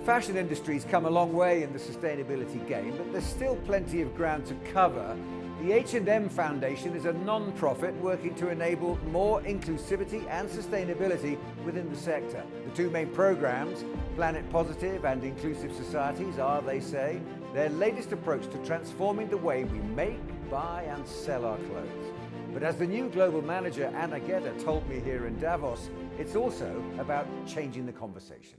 fashion industry's come a long way in the sustainability game, but there's still plenty of ground to cover. The H&M Foundation is a non-profit working to enable more inclusivity and sustainability within the sector. The two main programs, Planet Positive and Inclusive Societies, are, they say, their latest approach to transforming the way we make, buy and sell our clothes. But as the new global manager, Anna Gedder, told me here in Davos, it's also about changing the conversation.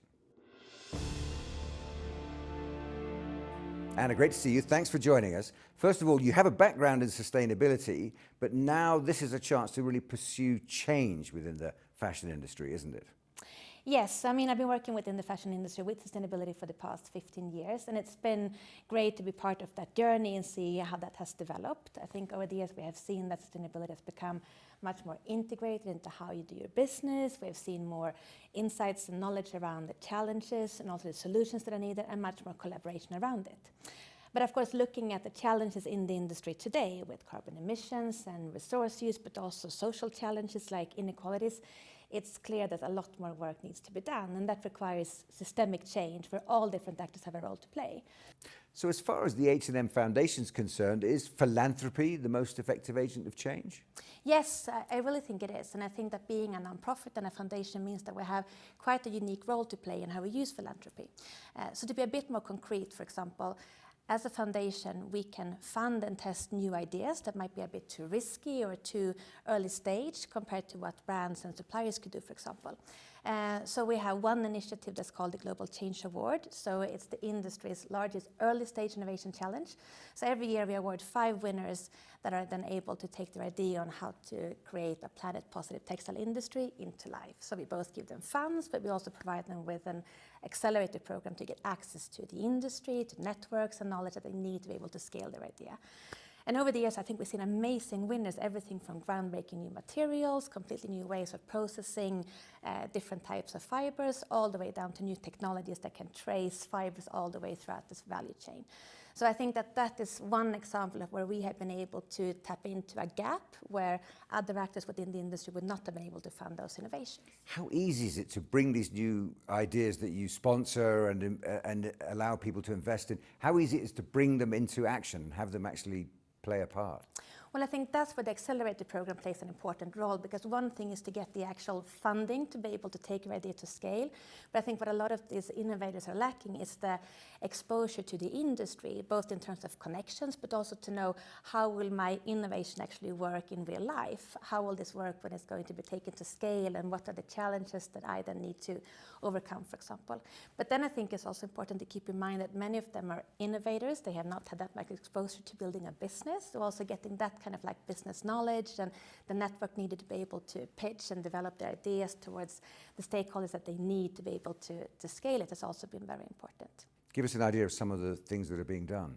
Anna, great to see you. Thanks for joining us. First of all, you have a background in sustainability, but now this is a chance to really pursue change within the fashion industry, isn't it? Yes, I mean, I've been working within the fashion industry with sustainability for the past 15 years, and it's been great to be part of that journey and see how that has developed. I think over the years we have seen that sustainability has become much more integrated into how you do your business. We've seen more insights and knowledge around the challenges and also the solutions that are needed, and much more collaboration around it. But of course, looking at the challenges in the industry today with carbon emissions and resource use, but also social challenges like inequalities, it's clear that a lot more work needs to be done, and that requires systemic change where all different actors have a role to play. So as far as the H&M Foundation is concerned, is philanthropy the most effective agent of change? Yes, I really think it is, and I think that being a non-profit and a foundation means that we have quite a unique role to play in how we use philanthropy. So to be a bit more concrete, for example, as a foundation, we can fund and test new ideas that might be a bit too risky or too early stage compared to what brands and suppliers could do, for example. So we have one initiative that's called the Global Change Award. So it's the industry's largest early stage innovation challenge. So every year we award 5 winners that are then able to take their idea on how to create a planet positive textile industry into life. So we both give them funds, but we also provide them with an accelerator program to get access to the industry, to networks and knowledge that they need to be able to scale their idea. And over the years, I think we've seen amazing winners, everything from groundbreaking new materials, completely new ways of processing different types of fibers, all the way down to new technologies that can trace fibers all the way throughout this value chain. So I think that that is one example of where we have been able to tap into a gap where other actors within the industry would not have been able to fund those innovations. How easy is it to bring these new ideas that you sponsor and allow people to invest in, how easy it is to bring them into action, have them actually play a part? Well, I think that's where the accelerator program plays an important role, because one thing is to get the actual funding to be able to take your idea to scale. But I think what a lot of these innovators are lacking is the exposure to the industry, both in terms of connections, but also to know how will my innovation actually work in real life? How will this work when it's going to be taken to scale, and what are the challenges that I then need to overcome, for example? But then I think it's also important to keep in mind that many of them are innovators. They have not had that much exposure to building a business, so also getting that kind of like business knowledge and the network needed to be able to pitch and develop their ideas towards the stakeholders that they need to be able to scale it has also been very important. Give us an idea of some of the things that are being done.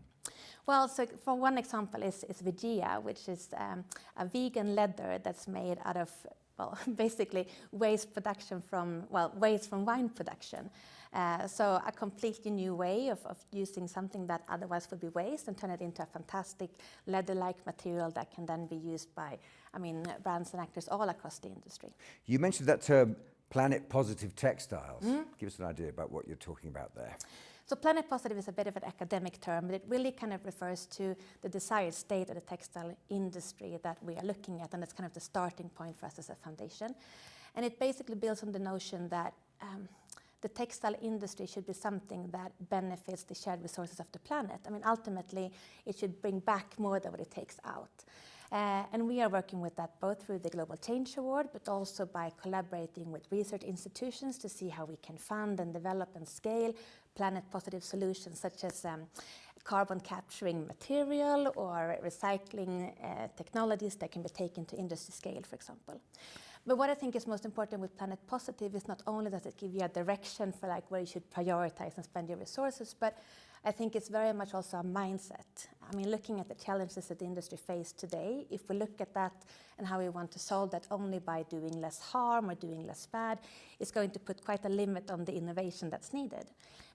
Well, so for one example is Vegia, which is a vegan leather that's made out of, well, basically waste from wine production. So a completely new way of using something that otherwise would be waste and turn it into a fantastic leather-like material that can then be used by, brands and actors all across the industry. You mentioned that term, planet positive textiles. Give us an idea about what you're talking about there. So planet positive is a bit of an academic term, but it really kind of refers to the desired state of the textile industry that we are looking at, and it's kind of the starting point for us as a foundation. And it basically builds on the notion that the textile industry should be something that benefits the shared resources of the planet. Ultimately, it should bring back more than what it takes out. And we are working with that both through the Global Change Award, but also by collaborating with research institutions to see how we can fund and develop and scale planet-positive solutions such as carbon capturing material or recycling technologies that can be taken to industry scale, for example. But what I think is most important with Planet Positive is not only does it give you a direction for like where you should prioritize and spend your resources, but I think it's very much also a mindset. Looking at the challenges that the industry faces today, if we look at that and how we want to solve that only by doing less harm or doing less bad, it's going to put quite a limit on the innovation that's needed.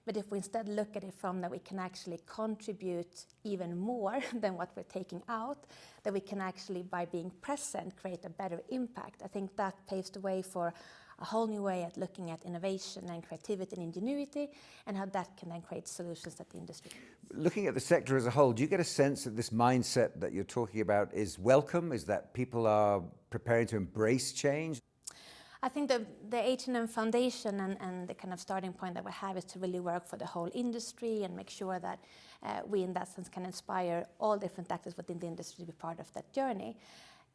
But if we instead look at it from that we can actually contribute even more than what we're taking out, that we can actually, by being present, create a better impact. I think that paves the way for a whole new way at looking at innovation and creativity and ingenuity, and how that can then create solutions that the industry needs. Looking at the sector as a whole, do you get a sense that this mindset that you're talking about is welcome? Is that people are preparing to embrace change? I think the H&M Foundation and the kind of starting point that we have is to really work for the whole industry and make sure that we, in that sense, can inspire all different actors within the industry to be part of that journey.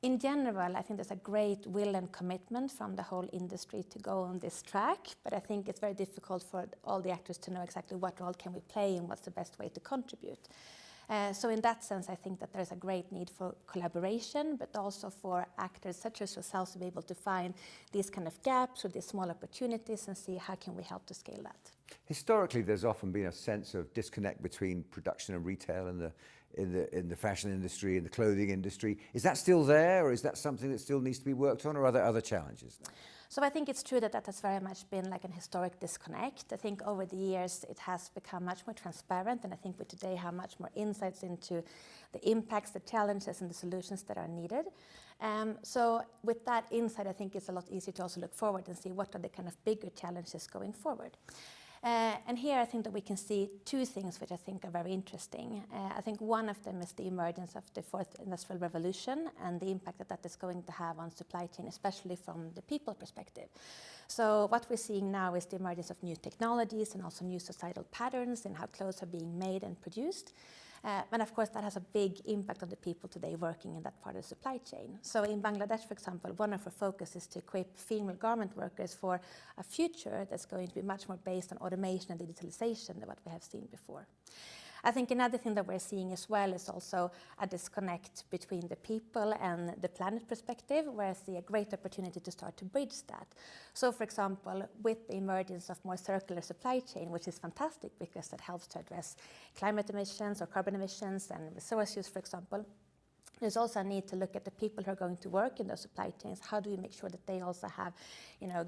In general, I think there's a great will and commitment from the whole industry to go on this track, but I think it's very difficult for all the actors to know exactly what role can we play and what's the best way to contribute. So in that sense, I think that there's a great need for collaboration, but also for actors such as yourselves to be able to find these kind of gaps or these small opportunities and see how can we help to scale that. Historically, there's often been a sense of disconnect between production and retail in the fashion industry, in the clothing industry. Is that still there, or is that something that still needs to be worked on, or are there other challenges? So I think it's true that has very much been like an historic disconnect. I think over the years it has become much more transparent, and I think we today have much more insights into the impacts, the challenges and the solutions that are needed. So with that insight, I think it's a lot easier to also look forward and see what are the kind of bigger challenges going forward. And here I think that we can see two things which I think are very interesting. I think one of them is the emergence of the fourth industrial revolution and the impact that is going to have on supply chain, especially from the people perspective. So what we're seeing now is the emergence of new technologies and also new societal patterns in how clothes are being made and produced. And of course, that has a big impact on the people today working in that part of the supply chain. So in Bangladesh, for example, one of our focus is to equip female garment workers for a future that's going to be much more based on automation and digitalization than what we have seen before. I think another thing that we're seeing as well is also a disconnect between the people and the planet perspective, where I see a great opportunity to start to bridge that. So for example, with the emergence of more circular supply chain, which is fantastic because that helps to address climate emissions or carbon emissions and resource use, for example, there's also a need to look at the people who are going to work in those supply chains. How do we make sure that they also have,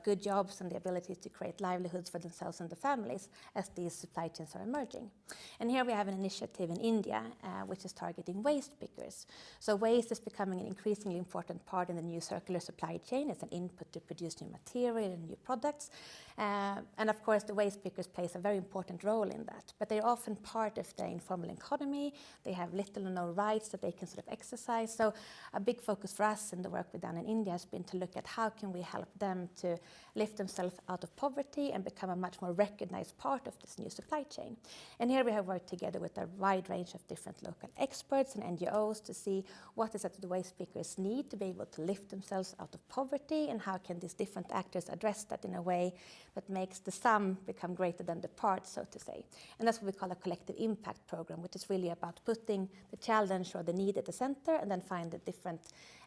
good jobs and the ability to create livelihoods for themselves and their families as these supply chains are emerging? And here we have an initiative in India, which is targeting waste pickers. So waste is becoming an increasingly important part in the new circular supply chain. It's an input to produce new material and new products. And of course, the waste pickers plays a very important role in that. But they're often part of the informal economy. They have little or no rights that they can sort of exercise. So a big focus for us in the work we've done in India has been to look at how can we help them to lift themselves out of poverty and become a much more recognized part of this new supply chain. And here we have worked together with a wide range of different local experts and NGOs to see what is it the waste pickers need to be able to lift themselves out of poverty, and how can these different actors address that in a way that makes the sum become greater than the parts, so to say. And that's what we call a collective impact program, which is really about putting the challenge or the need at the center and then find the different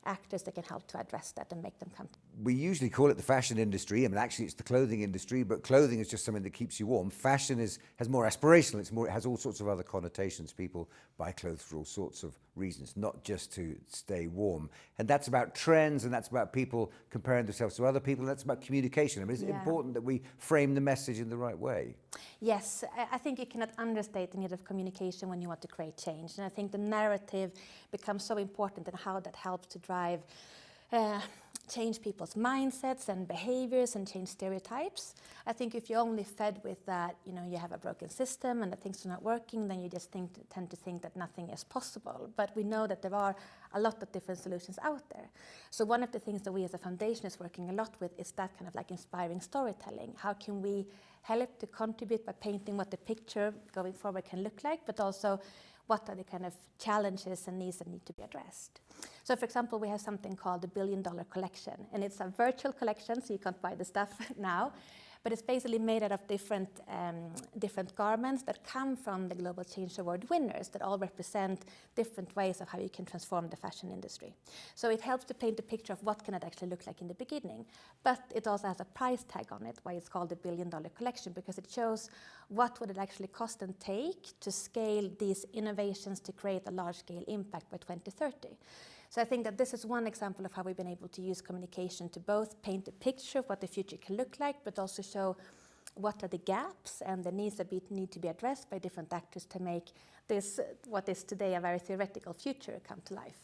actors that can help to address that and make them come. We usually call it the fashion industry. I mean, actually it's the clothing industry, but clothing is just something that keeps you warm. Fashion has more aspirational. It has all sorts of other connotations. People buy clothes for all sorts of reasons, not just to stay warm. And that's about trends, and that's about people comparing themselves to other people, and that's about communication. I mean, it's important that we frame the message in the right way. Yes, I think you cannot understate the need of communication when you want to create change. And I think the narrative becomes so important in how that helps to drive change people's mindsets and behaviors and change stereotypes. I think if you're only fed with that, you have a broken system and that things are not working, then you just tend to think that nothing is possible. But we know that there are a lot of different solutions out there. So one of the things that we as a foundation is working a lot with is that kind of like inspiring storytelling. How can we help to contribute by painting what the picture going forward can look like, but also what are the kind of challenges and needs that need to be addressed. So for example, we have something called the $1 billion collection, and it's a virtual collection, so you can't buy the stuff now, but it's basically made out of different garments that come from the Global Change Award winners that all represent different ways of how you can transform the fashion industry. So it helps to paint a picture of what can it actually look like in the beginning, but it also has a price tag on it, why it's called the $1 billion collection, because it shows what would it actually cost and take to scale these innovations to create a large-scale impact by 2030. So I think that this is one example of how we've been able to use communication to both paint a picture of what the future can look like, but also show what are the gaps and the needs that need to be addressed by different actors to make this, what is today a very theoretical future, come to life.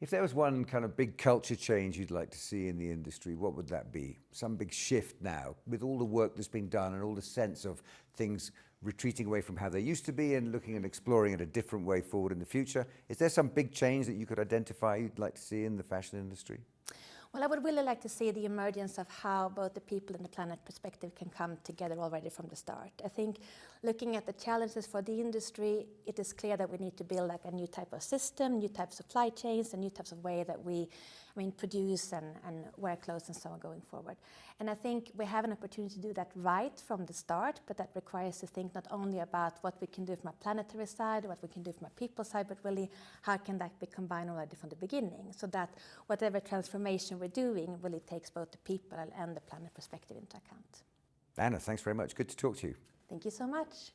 If there was one kind of big culture change you'd like to see in the industry, what would that be? Some big shift now, with all the work that's been done and all the sense of things retreating away from how they used to be and looking and exploring at a different way forward in the future. Is there some big change that you could identify you'd like to see in the fashion industry? Well, I would really like to see the emergence of how both the people and the planet perspective can come together already from the start. I think looking at the challenges for the industry, it is clear that we need to build like a new type of system, new type of supply chains, and new types of way that we produce and wear clothes and so on going forward. And I think we have an opportunity to do that right from the start, but that requires to think not only about what we can do from a planetary side, what we can do from a people side, but really how can that be combined already from the beginning, so that whatever transformation we're doing really takes both the people and the planet perspective into account. Anna, thanks very much. Good to talk to you. Thank you so much.